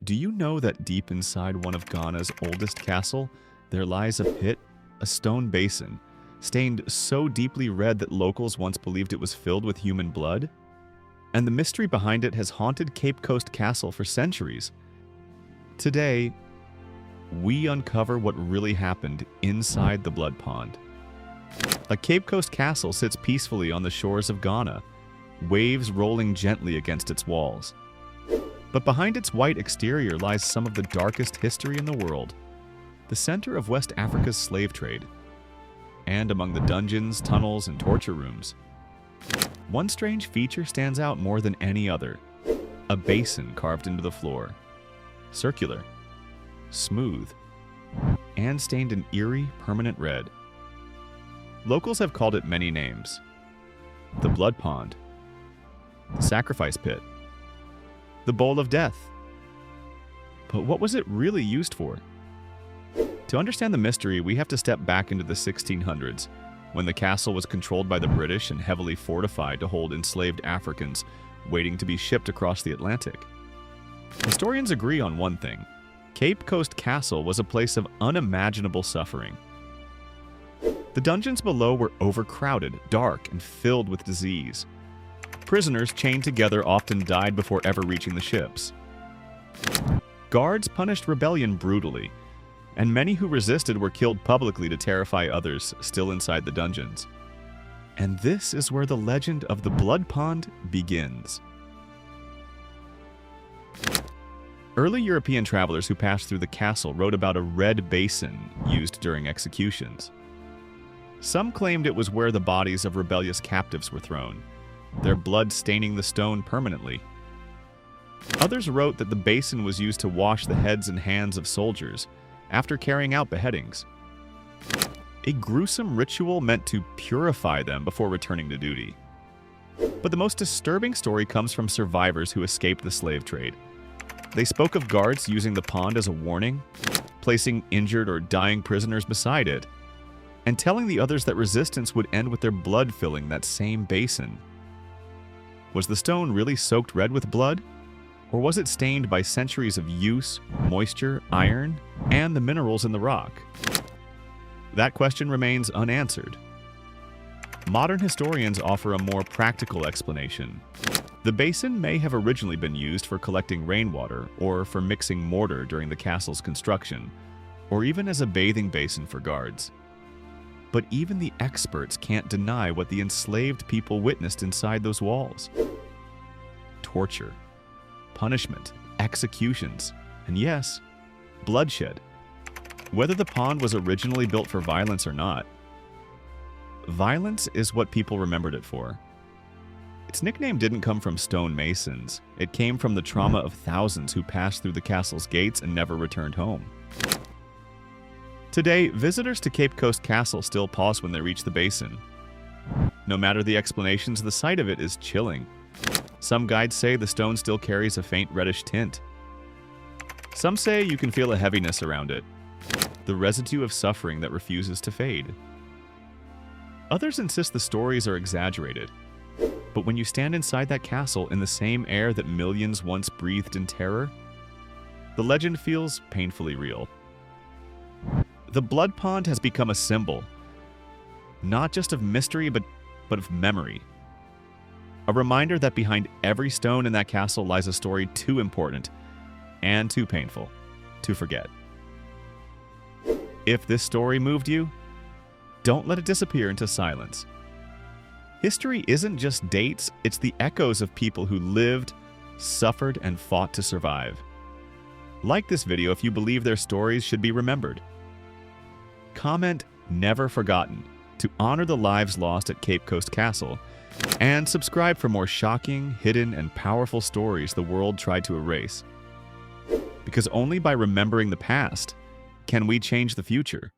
Do you know that deep inside one of Ghana's oldest castle, there lies a pit, a stone basin, stained so deeply red that locals once believed it was filled with human blood? And the mystery behind it has haunted Cape Coast Castle for centuries. Today, we uncover what really happened inside the blood pond. A Cape Coast castle sits peacefully on the shores of Ghana, waves rolling gently against its walls. But behind its white exterior lies some of the darkest history in the world, the center of West Africa's slave trade. And among the dungeons, tunnels, and torture rooms, one strange feature stands out more than any other: a basin carved into the floor, circular, smooth, and stained an eerie, permanent red. Locals have called it many names: the blood pond, the sacrifice pit, the bowl of death. But what was it really used for? To understand the mystery, we have to step back into the 1600s, when the castle was controlled by the British and heavily fortified to hold enslaved Africans waiting to be shipped across the Atlantic. Historians agree on one thing: Cape Coast Castle was a place of unimaginable suffering. The dungeons below were overcrowded, dark, and filled with disease. Prisoners chained together often died before ever reaching the ships. Guards punished rebellion brutally, and many who resisted were killed publicly to terrify others still inside the dungeons. And this is where the legend of the Blood Pond begins. Early European travelers who passed through the castle wrote about a red basin used during executions. Some claimed it was where the bodies of rebellious captives were thrown, their blood staining the stone permanently. Others wrote that the basin was used to wash the heads and hands of soldiers after carrying out beheadings, a gruesome ritual meant to purify them before returning to duty. But the most disturbing story comes from survivors who escaped the slave trade. They spoke of guards using the pond as a warning, placing injured or dying prisoners beside it, and telling the others that resistance would end with their blood filling that same basin. Was the stone really soaked red with blood? Or was it stained by centuries of use, moisture, iron, and the minerals in the rock? That question remains unanswered. Modern historians offer a more practical explanation. The basin may have originally been used for collecting rainwater or for mixing mortar during the castle's construction, or even as a bathing basin for guards. But even the experts can't deny what the enslaved people witnessed inside those walls: torture, punishment, executions, and yes, bloodshed. Whether the pond was originally built for violence or not, violence is what people remembered it for. Its nickname didn't come from stone masons. It came from the trauma of thousands who passed through the castle's gates and never returned home. Today, visitors to Cape Coast Castle still pause when they reach the basin. No matter the explanations, the sight of it is chilling. Some guides say the stone still carries a faint reddish tint. Some say you can feel a heaviness around it, the residue of suffering that refuses to fade. Others insist the stories are exaggerated. But when you stand inside that castle in the same air that millions once breathed in terror, the legend feels painfully real. The blood pond has become a symbol, not just of mystery, but of memory. A reminder that behind every stone in that castle lies a story too important and too painful to forget. If this story moved you, don't let it disappear into silence. History isn't just dates, it's the echoes of people who lived, suffered, and fought to survive. Like this video if you believe their stories should be remembered. Comment "Never Forgotten" to honor the lives lost at Cape Coast Castle, and subscribe for more shocking, hidden, and powerful stories the world tried to erase. Because only by remembering the past can we change the future.